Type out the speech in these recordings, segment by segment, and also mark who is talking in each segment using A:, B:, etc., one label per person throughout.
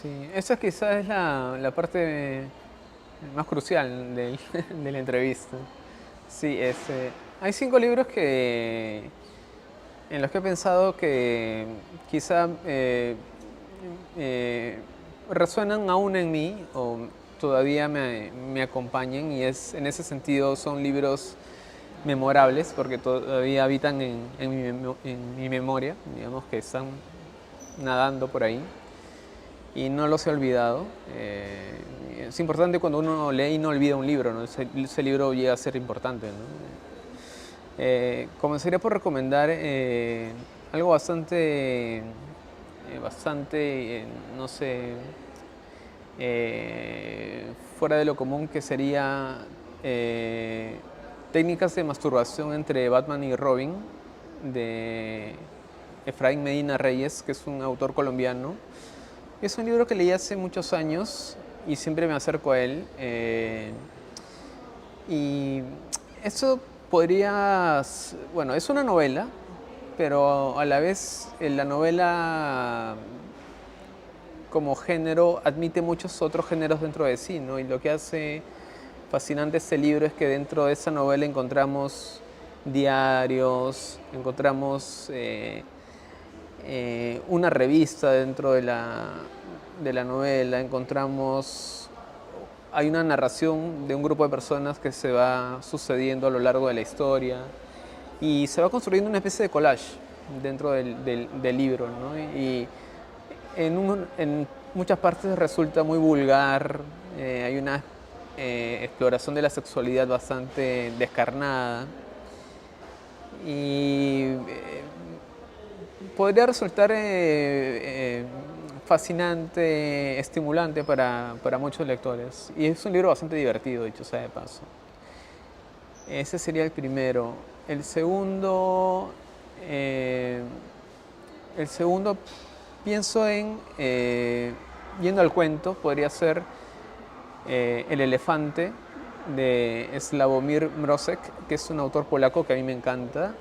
A: Sí, esa quizás es la parte más crucial de la entrevista. Sí, hay 5 libros en los que he pensado que quizá eh, resuenan aún en mí o todavía me acompañan, y en ese sentido son libros memorables porque todavía habitan en mi memoria, digamos que están nadando por ahí y no los he olvidado. Es importante cuando uno lee y no olvida un libro, ¿no? Ese libro llega a ser importante, ¿no? Comenzaría por recomendar algo bastante, no sé, fuera de lo común, que sería Técnicas de masturbación entre Batman y Robin, de Efraín Medina Reyes, que es un autor colombiano. Es un libro que leí hace muchos años y siempre me acerco a él. Y eso bueno, es una novela, pero a la vez la novela como género admite muchos otros géneros dentro de sí, ¿no? Y lo que hace fascinante este libro es que dentro de esa novela encontramos diarios, encontramos una revista dentro de la novela, hay una narración de un grupo de personas que se va sucediendo a lo largo de la historia y se va construyendo una especie de collage dentro del libro, ¿no? Y en muchas partes resulta muy vulgar, hay una exploración de la sexualidad bastante descarnada y podría resultar fascinante, estimulante para muchos lectores. Y es un libro bastante divertido, dicho sea de paso. Ese sería el primero. El segundo, eh, el segundo pienso yendo al cuento, podría ser El elefante, de Sławomir Mrozek, que es un autor polaco que a mí me encanta.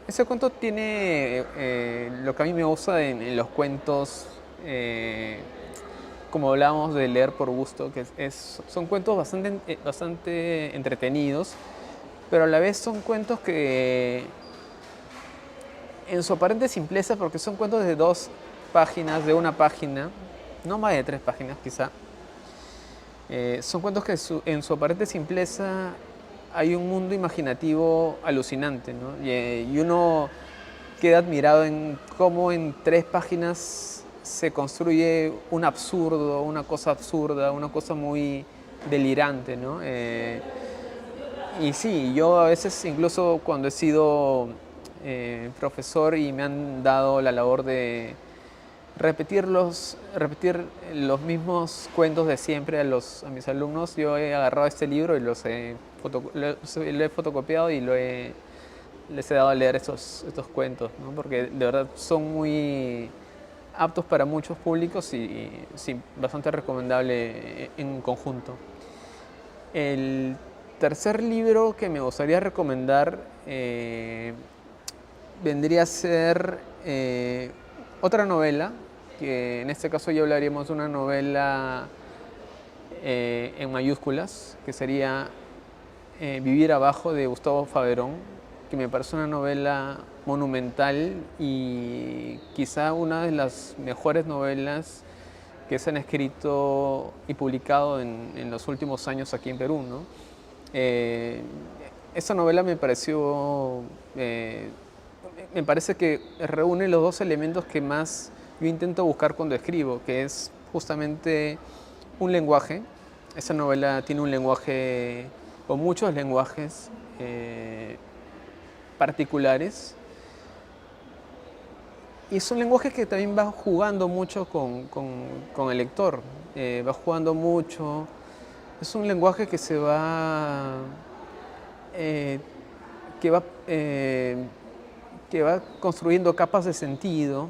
A: Ese cuento tiene lo que a mí me gusta en los cuentos, como hablábamos de leer por gusto, que son cuentos bastante entretenidos, pero a la vez son cuentos que en su aparente simpleza, porque son cuentos de 2 páginas, de una página, no más de 3 páginas quizá, son cuentos que en su aparente simpleza hay un mundo imaginativo alucinante, ¿no? Y uno queda admirado en cómo en 3 páginas se construye un absurdo, una cosa absurda, una cosa muy delirante, ¿no? Y sí, yo a veces, incluso cuando he sido profesor y me han dado la labor de repetir los mismos cuentos de siempre a mis alumnos, yo he agarrado este libro y lo he fotocopiado y les he dado a leer estos cuentos, ¿no? Porque de verdad son muy aptos para muchos públicos y sí, bastante recomendable en conjunto. El tercer libro que me gustaría recomendar vendría a ser otra novela, que en este caso ya hablaríamos de una novela en mayúsculas, que sería Vivir abajo, de Gustavo Faberón, que me parece una novela monumental y quizá una de las mejores novelas que se han escrito y publicado en los últimos años aquí en Perú, ¿no? Eh, Esta novela me parece que reúne los 2 elementos que más yo intento buscar cuando escribo, que es justamente un lenguaje. Esa novela tiene un lenguaje, o muchos lenguajes particulares, y es un lenguaje que también va jugando mucho con el lector, va jugando mucho. Es un lenguaje eh, que va, eh, que va construyendo capas de sentido,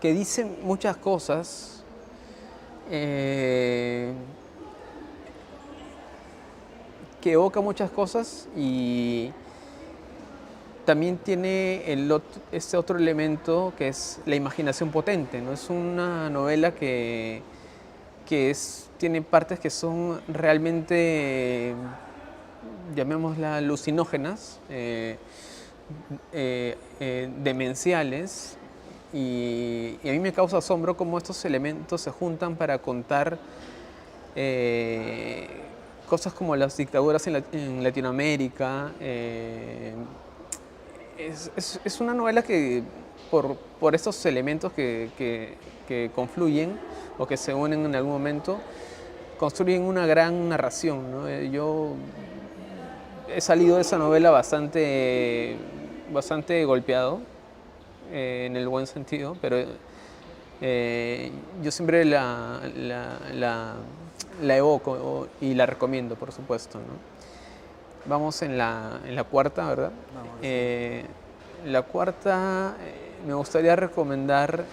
A: que dice muchas cosas, que evoca muchas cosas y también tiene este otro elemento que es la imaginación potente, ¿no? Es una novela tiene partes que son realmente, llamémosla, alucinógenas, demenciales, y a mí me causa asombro cómo estos elementos se juntan para contar cosas como las dictaduras en Latinoamérica. Es una novela que, por estos elementos que confluyen o que se unen en algún momento, construyen una gran narración, ¿no? Yo he salido de esa novela bastante golpeado, en el buen sentido, pero yo siempre la evoco y la recomiendo, por supuesto, ¿no? Vamos en la cuarta, ¿verdad?
B: Vamos,
A: La cuarta, me gustaría recomendar,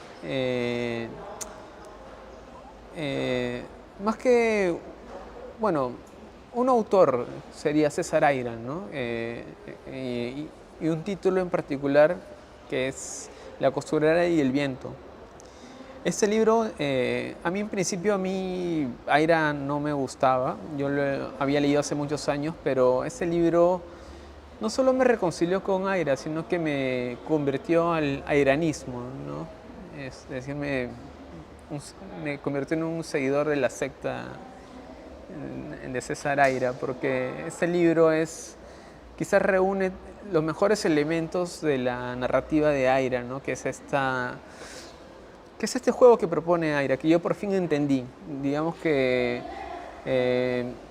A: más que, bueno, un autor sería César Aira, ¿no? Y un título en particular que es La costurera y el viento. Este libro, a mí en principio, Aira no me gustaba, yo lo había leído hace muchos años, pero este libro no solo me reconcilió con Aira, sino que me convirtió al airanismo, ¿no? Es decir, me convirtió en un seguidor de la secta de César Aira, porque este libro quizás reúne los mejores elementos de la narrativa de Aira, ¿no? Que es este juego que propone Aira, que yo por fin entendí. Digamos que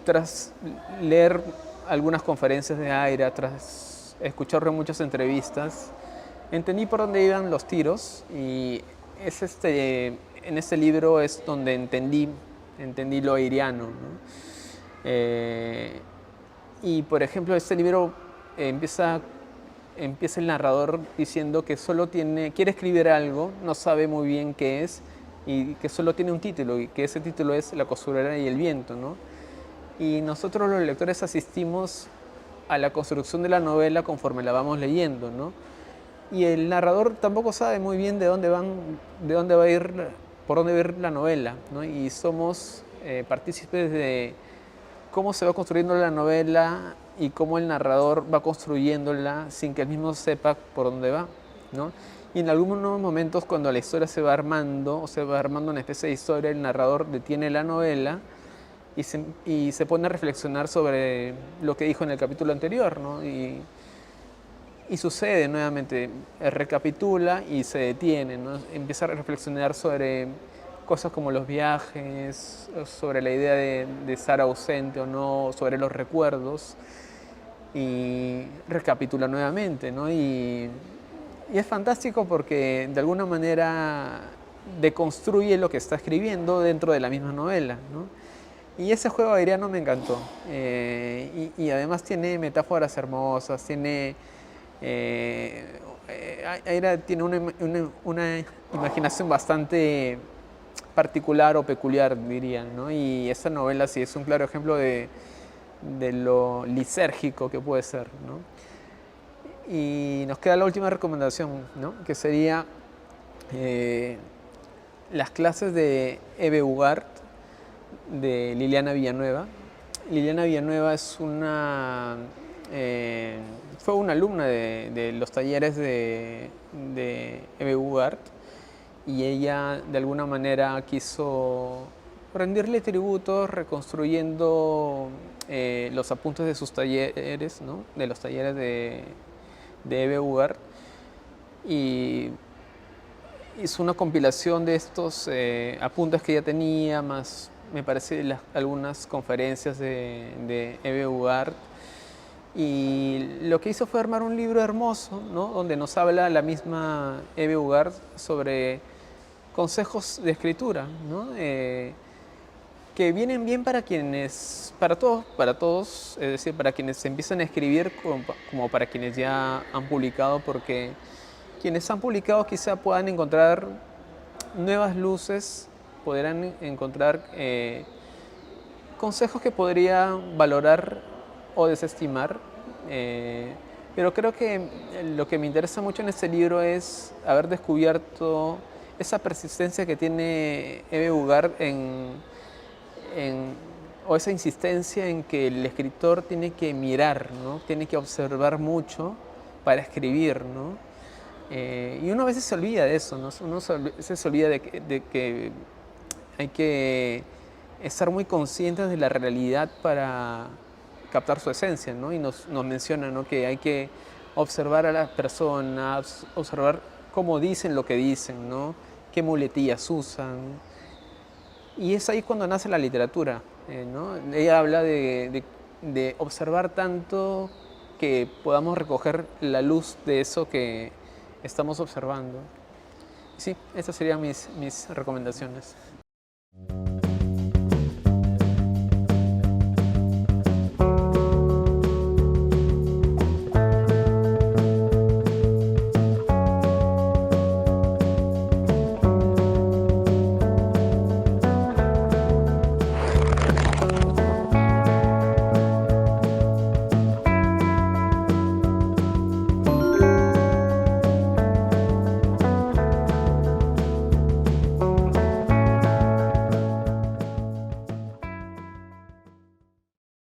A: tras leer algunas conferencias de Aira, tras escucharle muchas entrevistas, entendí por dónde iban los tiros, y en este libro es donde entendí lo airiano, ¿no? Y por ejemplo, este libro empieza el narrador diciendo que quiere escribir algo, no sabe muy bien qué es, y que solo tiene un título, y que ese título es La costurera y el viento, ¿no? Y nosotros los lectores asistimos a la construcción de la novela conforme la vamos leyendo, ¿no? Y el narrador tampoco sabe muy bien por dónde va a ir la novela, ¿no? Y somos partícipes de cómo se va construyendo la novela y cómo el narrador va construyéndola sin que él mismo sepa por dónde va, ¿no? Y en algunos momentos, cuando la historia se va armando, o se va armando una especie de historia, el narrador detiene la novela y se pone a reflexionar sobre lo que dijo en el capítulo anterior, ¿no? Y sucede nuevamente, recapitula y se detiene, ¿no? Empieza a reflexionar sobre cosas como los viajes, sobre la idea de estar ausente o no, sobre los recuerdos, y recapitula nuevamente, ¿no? Y es fantástico porque de alguna manera deconstruye lo que está escribiendo dentro de la misma novela, ¿no? Y ese juego airiano me encantó. Y además tiene metáforas hermosas, Aira tiene una imaginación bastante particular o peculiar, dirían, ¿no? Y esta novela sí es un claro ejemplo de lo lisérgico que puede ser, ¿no? Y nos queda la última recomendación, ¿no? Que sería Las clases de Eve Ugart, de Liliana Villanueva. Liliana Villanueva fue una alumna de los talleres de Eve Ugart, y ella de alguna manera quiso rendirle tributo reconstruyendo los apuntes de sus talleres, ¿no? De los talleres de Eve Ugart, y hizo una compilación de estos apuntes que ella tenía, más me parece algunas conferencias de Eve Ugart, y lo que hizo fue armar un libro hermoso, ¿no? Donde nos habla la misma Eve Ugart sobre consejos de escritura, ¿no? Que vienen bien para todos, es decir, para quienes empiezan a escribir como para quienes ya han publicado, porque quienes han publicado quizá puedan encontrar nuevas luces, podrán encontrar consejos que podrían valorar o desestimar, Pero creo que lo que me interesa mucho en este libro es haber descubierto esa persistencia que tiene Eve Ugar en- o esa insistencia en que el escritor tiene que mirar, ¿no? Tiene que observar mucho para escribir, ¿no? Y uno a veces se olvida de eso, ¿no? Uno a veces se olvida de que hay que estar muy conscientes de la realidad para captar su esencia, ¿no? Y nos menciona, ¿no?, que hay que observar a las personas, observar cómo dicen lo que dicen, ¿no? Qué muletillas usan. Y es ahí cuando nace la literatura, ¿no? Ella habla de observar tanto que podamos recoger la luz de eso que estamos observando. Sí, esas serían mis recomendaciones.